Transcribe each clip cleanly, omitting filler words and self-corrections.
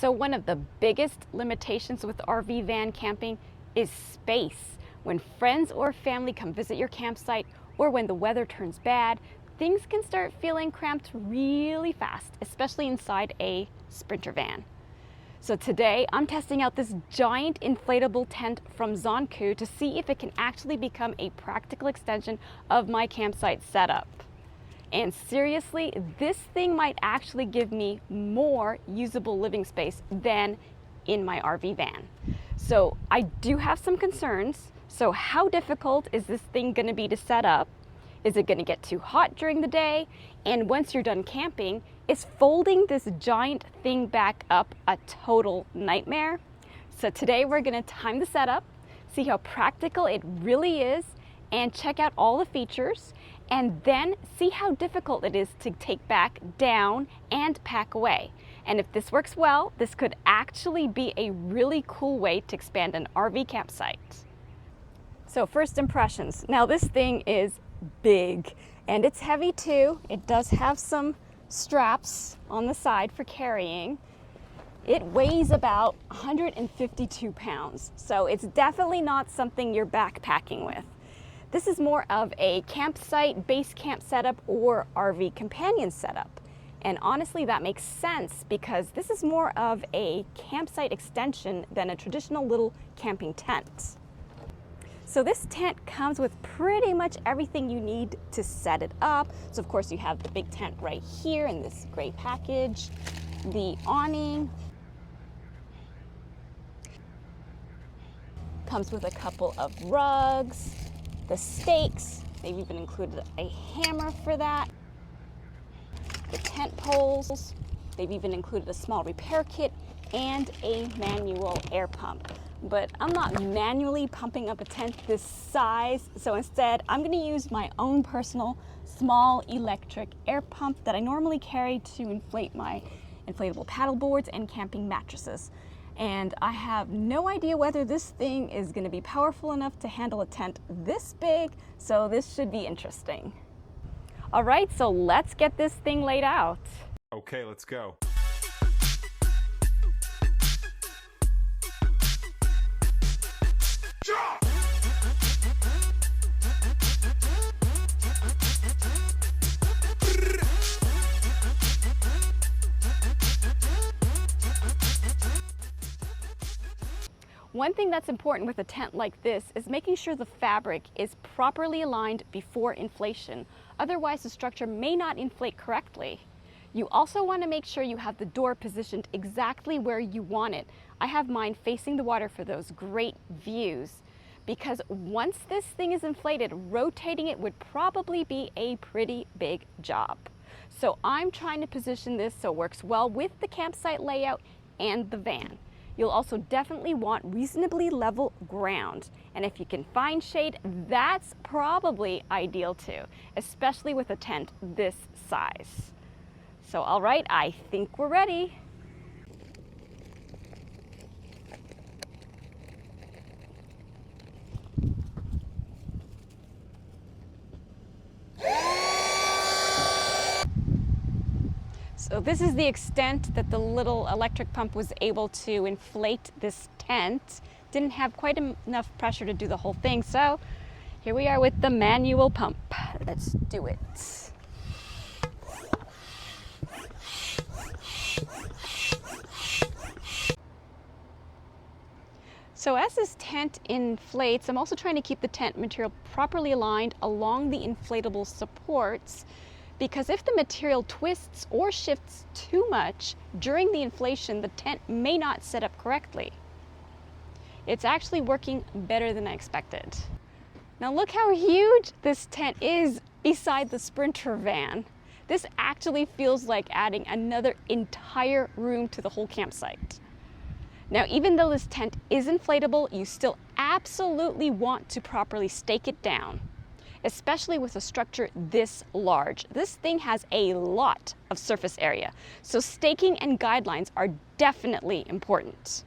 So one of the biggest limitations with RV van camping is space. When friends or family come visit your campsite, or when the weather turns bad, things can start feeling cramped really fast, especially inside a Sprinter van. So today I'm testing out this giant inflatable tent from ZONKOO to see if it can actually become a practical extension of my campsite setup. And seriously, this thing might actually give me more usable living space than in my RV van. So I do have some concerns. So how difficult is this thing going to be to set up? Is it going to get too hot during the day? And once you're done camping, is folding this giant thing back up a total nightmare? So today we're going to time the setup, see how practical it really is, and check out all the features, and then see how difficult it is to take back down and pack away. And if this works well, this could actually be a really cool way to expand an RV campsite. So first impressions. Now this thing is big and it's heavy too. It does have some straps on the side for carrying. It weighs about 152 pounds, so it's definitely not something you're backpacking with. This is more of a campsite, base camp setup, or RV companion setup. And honestly, that makes sense because this is more of a campsite extension than a traditional little camping tent. So this tent comes with pretty much everything you need to set it up. So of course you have the big tent right here in this gray package, the awning, comes with a couple of rugs, the stakes, they've even included a hammer for that, the tent poles, they've even included a small repair kit and a manual air pump. But I'm not manually pumping up a tent this size, so instead I'm going to use my own personal small electric air pump that I normally carry to inflate my inflatable paddle boards and camping mattresses. And I have no idea whether this thing is going to be powerful enough to handle a tent this big, so this should be interesting. All right, so let's get this thing laid out. Okay, let's go. One thing that's important with a tent like this is making sure the fabric is properly aligned before inflation. Otherwise, the structure may not inflate correctly. You also want to make sure you have the door positioned exactly where you want it. I have mine facing the water for those great views, because once this thing is inflated, rotating it would probably be a pretty big job. So I'm trying to position this so it works well with the campsite layout and the van. You'll also definitely want reasonably level ground. And if you can find shade, that's probably ideal too, especially with a tent this size. So all right, I think we're ready. So this is the extent that the little electric pump was able to inflate this tent. Didn't have quite enough pressure to do the whole thing, so here we are with the manual pump. Let's do it. So as this tent inflates, I'm also trying to keep the tent material properly aligned along the inflatable supports, because if the material twists or shifts too much during the inflation, the tent may not set up correctly. It's actually working better than I expected. Now look how huge this tent is beside the Sprinter van. This actually feels like adding another entire room to the whole campsite. Now, even though this tent is inflatable, you still absolutely want to properly stake it down, especially with a structure this large. This thing has a lot of surface area, so staking and guidelines are definitely important.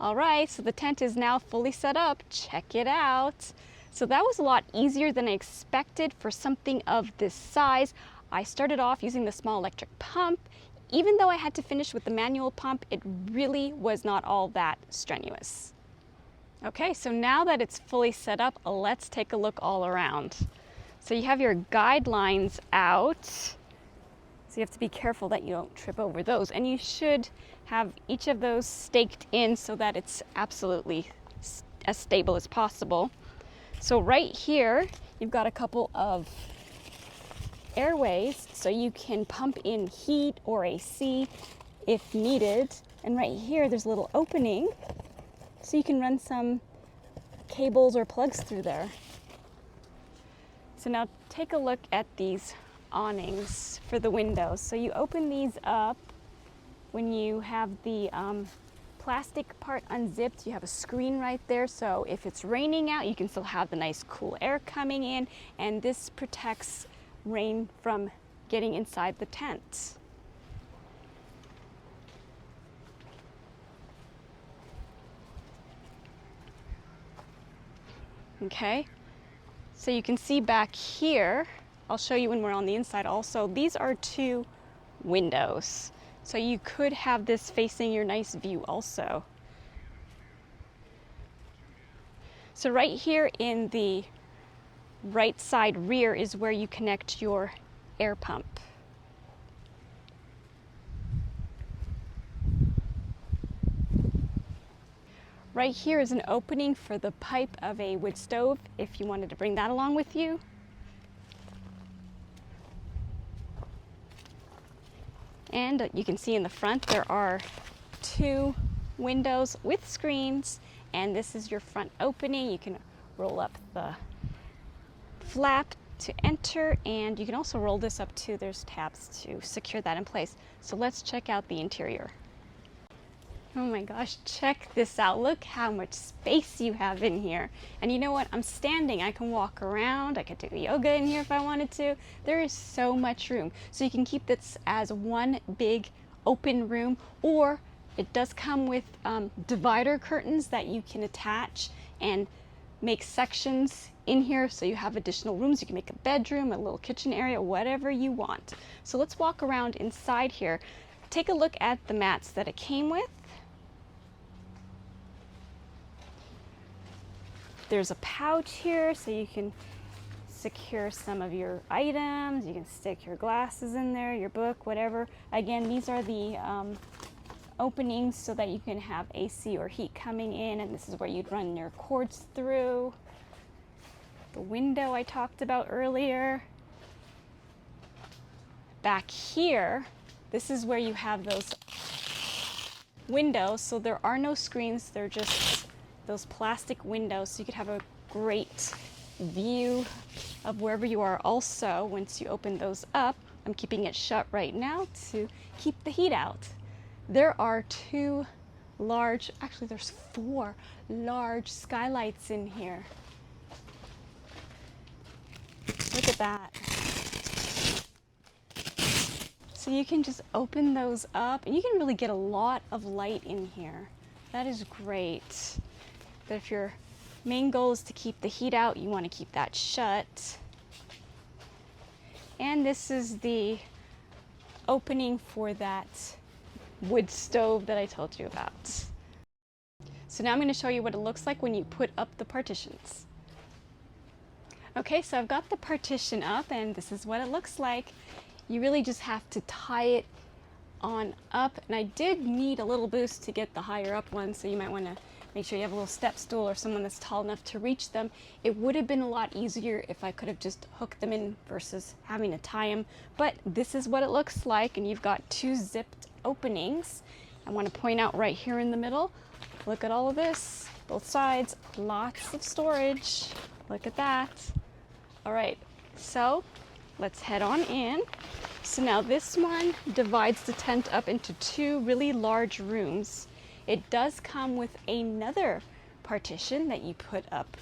All right, so the tent is now fully set up. Check it out. So that was a lot easier than I expected for something of this size. I started off using the small electric pump. Even though I had to finish with the manual pump, it really was not all that strenuous. Okay, so now that it's fully set up, let's take a look all around. So you have your guidelines out. So you have to be careful that you don't trip over those. And you should have each of those staked in so that it's absolutely as stable as possible. So right here, you've got a couple of airways so you can pump in heat or AC if needed. And right here, there's a little opening so you can run some cables or plugs through there. So now take a look at these awnings for the windows. So you open these up when you have the plastic part unzipped. You have a screen right there, so if it's raining out, you can still have the nice cool air coming in, and this protects rain from getting inside the tent. Okay, so you can see back here, I'll show you when we're on the inside also, these are 2 windows. So you could have this facing your nice view also. So right here in the right side rear is where you connect your air pump. Right here is an opening for the pipe of a wood stove if you wanted to bring that along with you. And you can see in the front there are 2 windows with screens, and this is your front opening. You can roll up the flap to enter, and you can also roll this up too. There's tabs to secure that in place. So let's check out the interior. Oh my gosh, check this out. Look how much space you have in here. And you know what? I'm standing. I can walk around. I could do yoga in here if I wanted to. There is so much room. So you can keep this as one big open room, or it does come with divider curtains that you can attach and make sections in here so you have additional rooms. You can make a bedroom, a little kitchen area, whatever you want. So let's walk around inside here. Take a look at the mats that it came with. There's a pouch here so you can secure some of your items. You can stick your glasses in there, your book, whatever. Again, these are the openings so that you can have AC or heat coming in, and this is where you'd run your cords through. The window I talked about earlier. Back here, this is where you have those windows, so there are no screens, they're just those plastic windows, so you could have a great view of wherever you are. Also, once you open those up, I'm keeping it shut right now to keep the heat out. There are 2 large, actually there's 4 large skylights in here. Look at that. So you can just open those up and you can really get a lot of light in here. That is great. But if your main goal is to keep the heat out, you want to keep that shut. And this is the opening for that wood stove that I told you about. So now I'm going to show you what it looks like when you put up the partitions. Okay, so I've got the partition up and this is what it looks like. You really just have to tie it on up, and I did need a little boost to get the higher up one, so you might want to make sure you have a little step stool or someone that's tall enough to reach them. It would have been a lot easier if I could have just hooked them in versus having to tie them, but this is what it looks like, and you've got 2 zipped openings. I want to point out right here in the middle, look at all of this, both sides, lots of storage. Look at that. All right, so let's head on in. So now this one divides the tent up into 2 really large rooms. It does come with another partition that you put up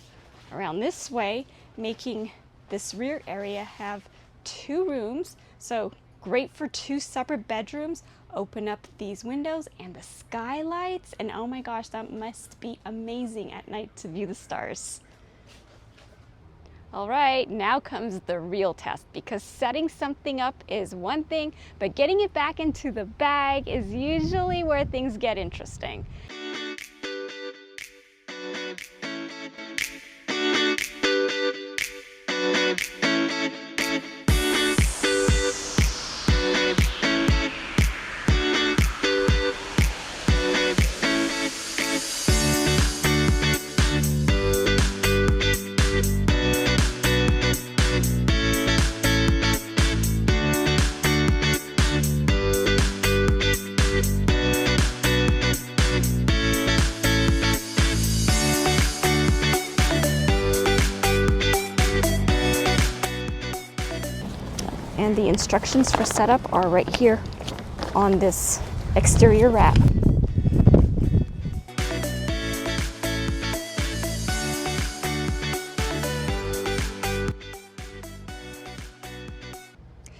around this way, making this rear area have 2 rooms. So Great for 2 separate bedrooms. Open up these windows and the skylights, and oh my gosh, that must be amazing at night to view the stars. All right, now comes the real test, because setting something up is one thing, but getting it back into the bag is usually where things get interesting. And the instructions for setup are right here on this exterior wrap.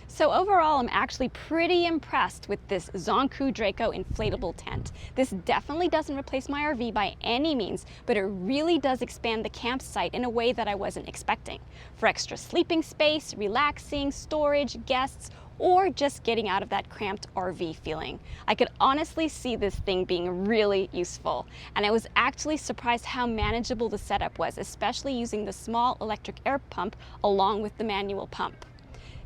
So overall, I'm actually pretty impressed with this ZONKOO DRACO inflatable tent. This definitely doesn't replace my RV by any means, but it really does expand the campsite in a way that I wasn't expecting. For extra sleeping space, relaxing, storage, guests, or just getting out of that cramped RV feeling. I could honestly see this thing being really useful. And I was actually surprised how manageable the setup was, especially using the small electric air pump along with the manual pump.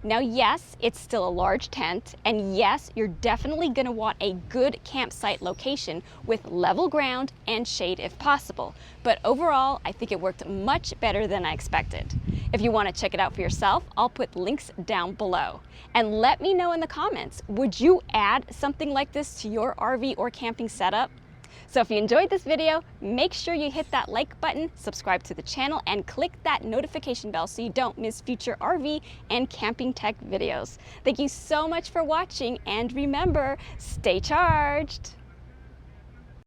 Now, yes, it's still a large tent, and yes, you're definitely going to want a good campsite location with level ground and shade if possible. But overall, I think it worked much better than I expected. If you want to check it out for yourself, I'll put links down below. And let me know in the comments, would you add something like this to your RV or camping setup? So if you enjoyed this video, make sure you hit that like button, subscribe to the channel, and click that notification bell so you don't miss future RV and camping tech videos. Thank you so much for watching, and remember, stay charged!